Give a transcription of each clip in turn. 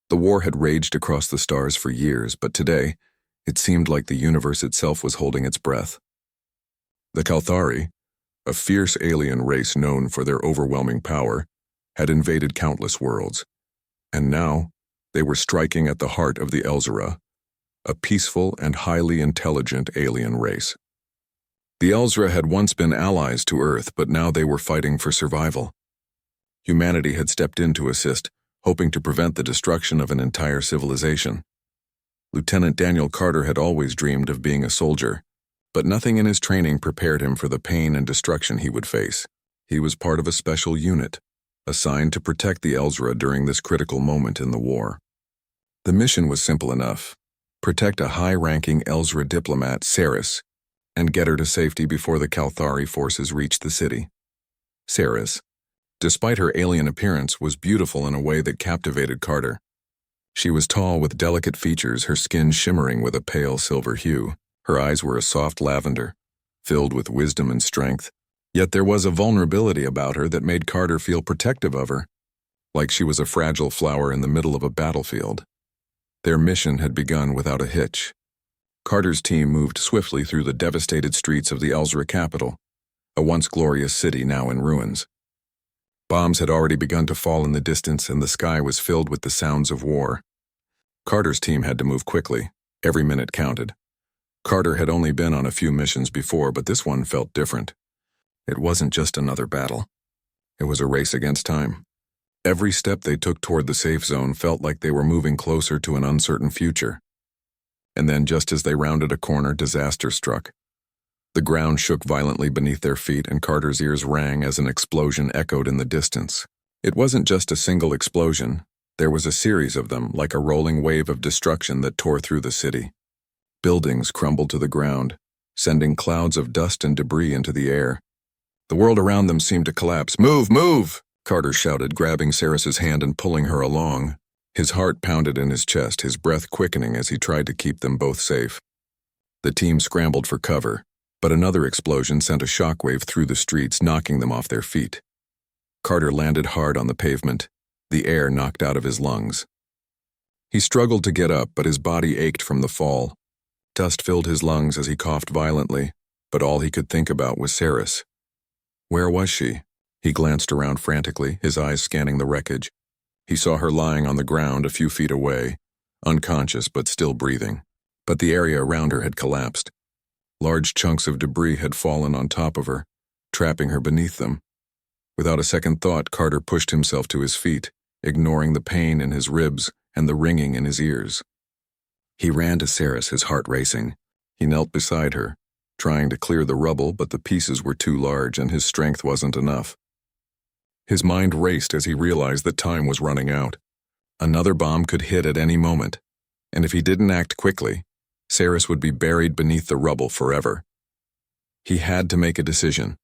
The war had raged across the stars for years, but today, it seemed like the universe itself was holding its breath. The Kalthari, a fierce alien race known for their overwhelming power, had invaded countless worlds, and now they were striking at the heart of the Elzara, a peaceful and highly intelligent alien race. The Elzara had once been allies to Earth, but now they were fighting for survival. Humanity had stepped in to assist, hoping to prevent the destruction of an entire civilization. Lieutenant Daniel Carter had always dreamed of being a soldier, but nothing in his training prepared him for the pain and destruction he would face. He was part of a special unit, assigned to protect the Elzara during this critical moment in the war. The mission was simple enough: protect a high-ranking Elzara diplomat, Saris, and get her to safety before the Kalthari forces reached the city. Saris, despite her alien appearance, was beautiful in a way that captivated Carter. She was tall with delicate features, her skin shimmering with a pale silver hue. Her eyes were a soft lavender, filled with wisdom and strength. Yet there was a vulnerability about her that made Carter feel protective of her, like she was a fragile flower in the middle of a battlefield. Their mission had begun without a hitch. Carter's team moved swiftly through the devastated streets of the Elzara capital, a once glorious city now in ruins. Bombs had already begun to fall in the distance, and the sky was filled with the sounds of war. Carter's team had to move quickly. Every minute counted. Carter had only been on a few missions before, but this one felt different. It wasn't just another battle. It was a race against time. Every step they took toward the safe zone felt like they were moving closer to an uncertain future. And then, just as they rounded a corner, disaster struck. The ground shook violently beneath their feet, and Carter's ears rang as an explosion echoed in the distance. It wasn't just a single explosion. There was a series of them, like a rolling wave of destruction that tore through the city. Buildings crumbled to the ground, sending clouds of dust and debris into the air. The world around them seemed to collapse. "Move, move!" Carter shouted, grabbing Saris's hand and pulling her along. His heart pounded in his chest, his breath quickening as he tried to keep them both safe. The team scrambled for cover, but another explosion sent a shockwave through the streets, knocking them off their feet. Carter landed hard on the pavement, the air knocked out of his lungs. He struggled to get up, but his body ached from the fall. Dust filled his lungs as he coughed violently, but all he could think about was Saris. Where was she? He glanced around frantically, his eyes scanning the wreckage. He saw her lying on the ground a few feet away, unconscious but still breathing. But the area around her had collapsed. Large chunks of debris had fallen on top of her, trapping her beneath them. Without a second thought, Carter pushed himself to his feet, ignoring the pain in his ribs and the ringing in his ears. He ran to Saris, his heart racing. He knelt beside her, trying to clear the rubble, but the pieces were too large and his strength wasn't enough. His mind raced as he realized that time was running out. Another bomb could hit at any moment, and if he didn't act quickly, Saris would be buried beneath the rubble forever. He had to make a decision: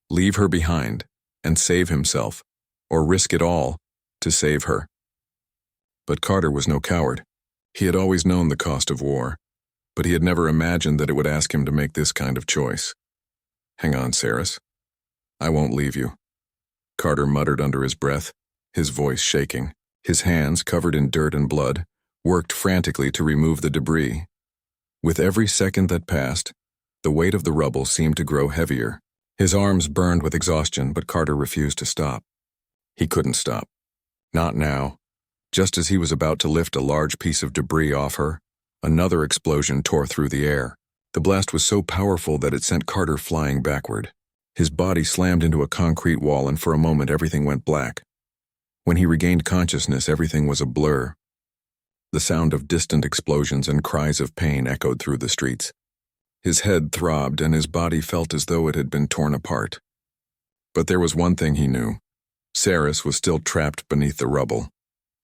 leave her behind and save himself, or risk it all to save her. But Carter was no coward. He had always known the cost of war, but he had never imagined that it would ask him to make this kind of choice. "Hang on, Saris. I won't leave you," Carter muttered under his breath, his voice shaking. His hands, covered in dirt and blood, worked frantically to remove the debris. With every second that passed, the weight of the rubble seemed to grow heavier. His arms burned with exhaustion, but Carter refused to stop. He couldn't stop. Not now. Just as he was about to lift a large piece of debris off her, another explosion tore through the air. The blast was so powerful that it sent Carter flying backward. His body slammed into a concrete wall, and for a moment everything went black. When he regained consciousness, everything was a blur. The sound of distant explosions and cries of pain echoed through the streets. His head throbbed and his body felt as though it had been torn apart. But there was one thing he knew. Saris was still trapped beneath the rubble.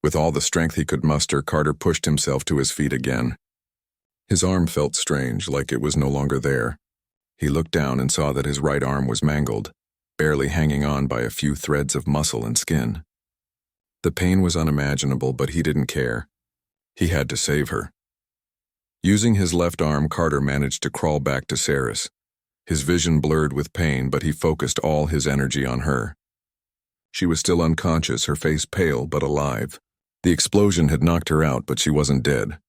With all the strength he could muster, Carter pushed himself to his feet again. His arm felt strange, like it was no longer there. He looked down and saw that his right arm was mangled, barely hanging on by a few threads of muscle and skin. The pain was unimaginable, but he didn't care. He had to save her. Using his left arm, Carter managed to crawl back to Saris. His vision blurred with pain, but he focused all his energy on her. She was still unconscious, her face pale but alive. The explosion had knocked her out, but she wasn't dead.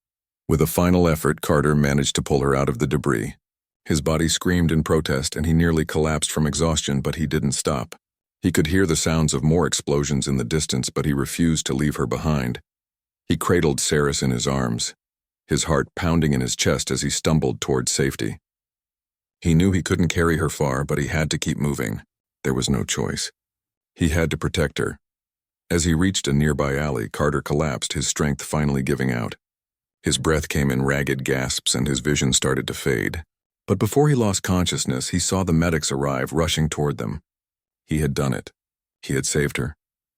With a final effort, Carter managed to pull her out of the debris. His body screamed in protest, and he nearly collapsed from exhaustion, but he didn't stop. He could hear the sounds of more explosions in the distance, but he refused to leave her behind. He cradled Saris in his arms, his heart pounding in his chest as he stumbled toward safety. He knew he couldn't carry her far, but he had to keep moving. There was no choice. He had to protect her. As he reached a nearby alley, Carter collapsed, his strength finally giving out. His breath came in ragged gasps and his vision started to fade. But before he lost consciousness, he saw the medics arrive, rushing toward them. He had done it. He had saved her.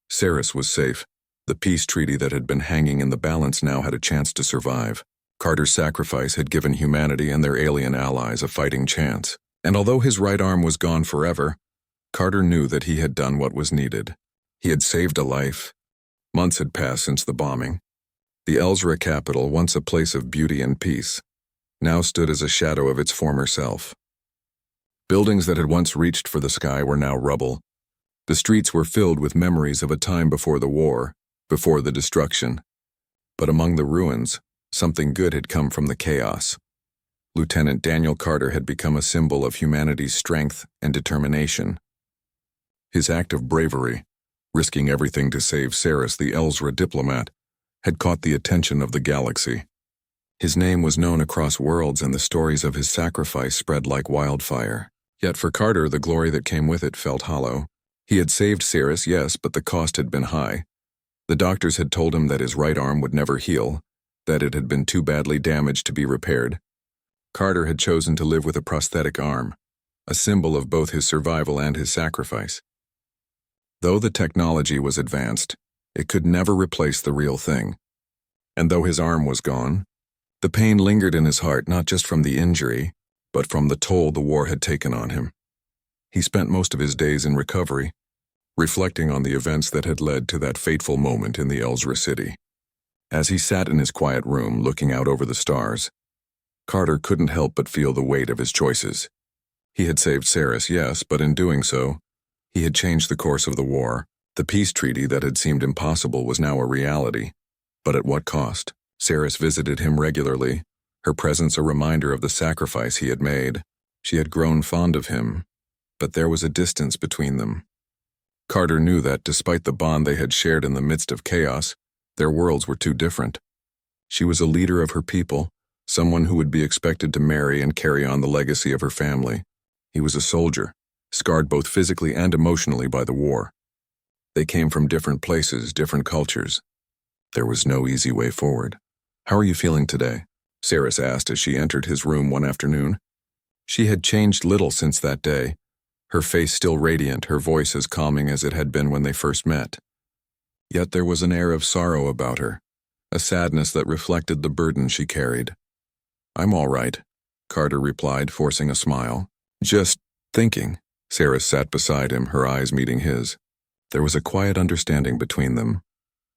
Saris was safe. The peace treaty that had been hanging in the balance now had a chance to survive. Carter's sacrifice had given humanity and their alien allies a fighting chance. And although his right arm was gone forever, Carter knew that he had done what was needed. He had saved a life. Months had passed since the bombing. The Elsra capital, once a place of beauty and peace, now stood as a shadow of its former self. Buildings that had once reached for the sky were now rubble. The streets were filled with memories of a time before the war, before the destruction. But among the ruins, something good had come from the chaos. Lieutenant Daniel Carter had become a symbol of humanity's strength and determination. His act of bravery, risking everything to save Saris, the Elsra diplomat, had caught the attention of the galaxy. His name was known across worlds, and the stories of his sacrifice spread like wildfire. Yet for Carter, the glory that came with it felt hollow. He had saved Saris, yes, but the cost had been high. The doctors had told him that his right arm would never heal, that it had been too badly damaged to be repaired. Carter had chosen to live with a prosthetic arm, a symbol of both his survival and his sacrifice. Though the technology was advanced, it could never replace the real thing. And though his arm was gone, the pain lingered in his heart, not just from the injury, but from the toll the war had taken on him. He spent most of his days in recovery, reflecting on the events that had led to that fateful moment in the Elsra city. As he sat in his quiet room looking out over the stars, Carter couldn't help but feel the weight of his choices. He had saved Saris, yes, but in doing so, he had changed the course of the war. The peace treaty that had seemed impossible was now a reality. But at what cost? Saris visited him regularly, her presence a reminder of the sacrifice he had made. She had grown fond of him, but there was a distance between them. Carter knew that, despite the bond they had shared in the midst of chaos, their worlds were too different. She was a leader of her people, someone who would be expected to marry and carry on the legacy of her family. He was a soldier, scarred both physically and emotionally by the war. They came from different places, different cultures. There was no easy way forward. "How are you feeling today?" Saris asked as she entered his room one afternoon. She had changed little since that day, her face still radiant, her voice as calming as it had been when they first met. Yet there was an air of sorrow about her, a sadness that reflected the burden she carried. "I'm all right," Carter replied, forcing a smile. "Just thinking." Saris sat beside him, her eyes meeting his. There was a quiet understanding between them,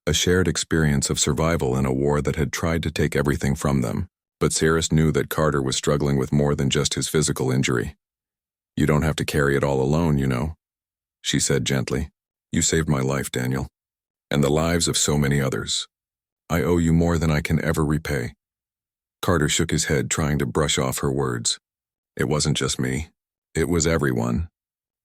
a shared experience of survival in a war that had tried to take everything from them. But Saris knew that Carter was struggling with more than just his physical injury. "You don't have to carry it all alone, you know," she said gently. "You saved my life, Daniel, and the lives of so many others. I owe you more than I can ever repay." Carter shook his head, trying to brush off her words. "It wasn't just me. It was everyone.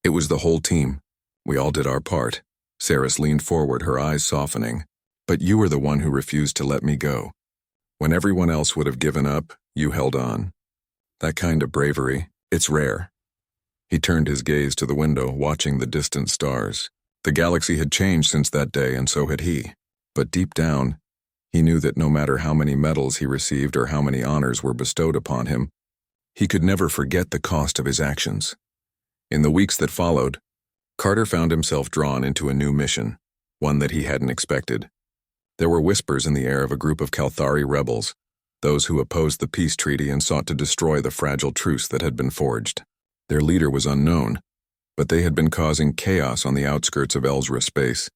It was the whole team. We all did our part." Saris leaned forward, her eyes softening. "But you were the one who refused to let me go. When everyone else would have given up, you held on. That kind of bravery, it's rare." He turned his gaze to the window, watching the distant stars. The galaxy had changed since that day, and so had he. But deep down, he knew that no matter how many medals he received or how many honors were bestowed upon him, he could never forget the cost of his actions. In the weeks that followed, Carter found himself drawn into a new mission, one that he hadn't expected. There were whispers in the air of a group of Kalthari rebels, those who opposed the peace treaty and sought to destroy the fragile truce that had been forged. Their leader was unknown, but they had been causing chaos on the outskirts of Elsra space.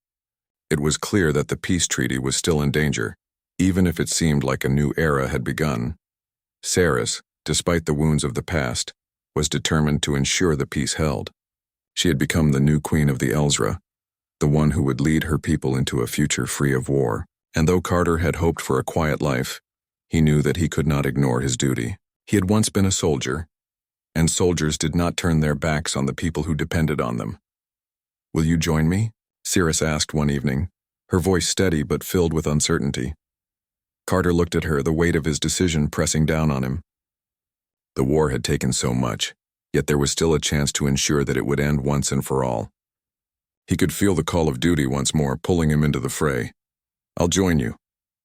It was clear that the peace treaty was still in danger, even if it seemed like a new era had begun. Saris, despite the wounds of the past, was determined to ensure the peace held. She had become the new queen of the Elsra, the one who would lead her people into a future free of war. And though Carter had hoped for a quiet life, he knew that he could not ignore his duty. He had once been a soldier, and soldiers did not turn their backs on the people who depended on them. "Will you join me?" Cirrus asked one evening, her voice steady but filled with uncertainty. Carter looked at her, the weight of his decision pressing down on him. The war had taken so much, yet there was still a chance to ensure that it would end once and for all. He could feel the call of duty once more pulling him into the fray. "I'll join you,"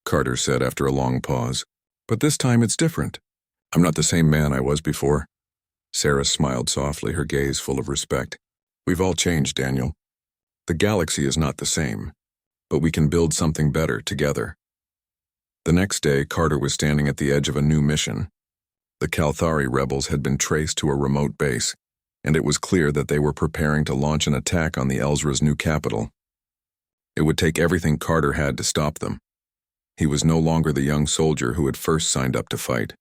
Carter said after a long pause. "But this time it's different. I'm not the same man I was before." Sarah smiled softly, her gaze full of respect. "We've all changed, Daniel. The galaxy is not the same, but we can build something better together." The next day, Carter was standing at the edge of a new mission. The Calthari rebels had been traced to a remote base, and it was clear that they were preparing to launch an attack on the Elsra's new capital. It would take everything Carter had to stop them. He was no longer the young soldier who had first signed up to fight.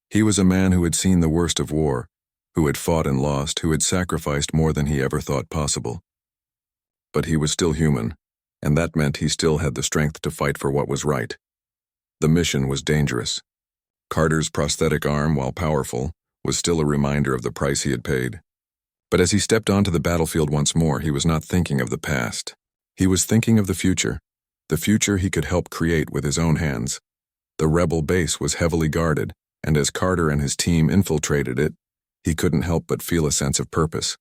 He was a man who had seen the worst of war, who had fought and lost, who had sacrificed more than he ever thought possible. But he was still human, and that meant he still had the strength to fight for what was right. The mission was dangerous. Carter's prosthetic arm, while powerful, was still a reminder of the price he had paid. But as he stepped onto the battlefield once more, he was not thinking of the past. He was thinking of the future he could help create with his own hands. The rebel base was heavily guarded, and as Carter and his team infiltrated it, he couldn't help but feel a sense of purpose.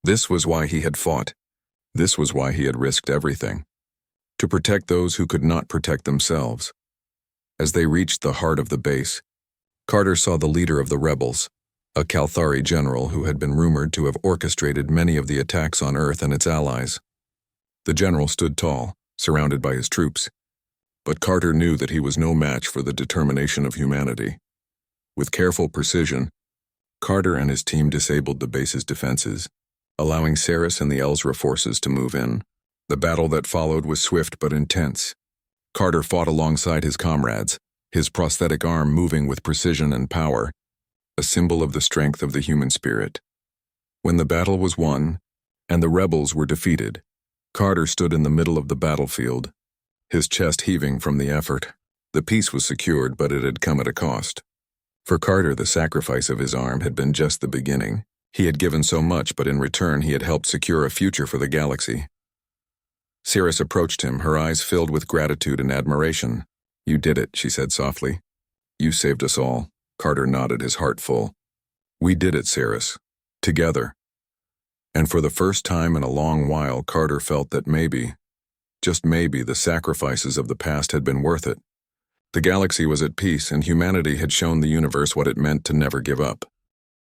This was why he had fought. This was why he had risked everything. To protect those who could not protect themselves. As they reached the heart of the base, Carter saw the leader of the rebels, a Calthari general who had been rumored to have orchestrated many of the attacks on Earth and its allies. The general stood tall, surrounded by his troops, but Carter knew that he was no match for the determination of humanity. With careful precision, Carter and his team disabled the base's defenses, allowing Ceres and the Elsra forces to move in. The battle that followed was swift but intense. Carter fought alongside his comrades, his prosthetic arm moving with precision and power, a symbol of the strength of the human spirit. When the battle was won, and the rebels were defeated, Carter stood in the middle of the battlefield, his chest heaving from the effort. The peace was secured, but it had come at a cost. For Carter, the sacrifice of his arm had been just the beginning. He had given so much, but in return he had helped secure a future for the galaxy. Cirrus approached him, her eyes filled with gratitude and admiration. "You did it," she said softly. "You saved us all." Carter nodded, his heart full. "We did it, Cirrus. Together." And for the first time in a long while, Carter felt that maybe, just maybe, the sacrifices of the past had been worth it. The galaxy was at peace, and humanity had shown the universe what it meant to never give up.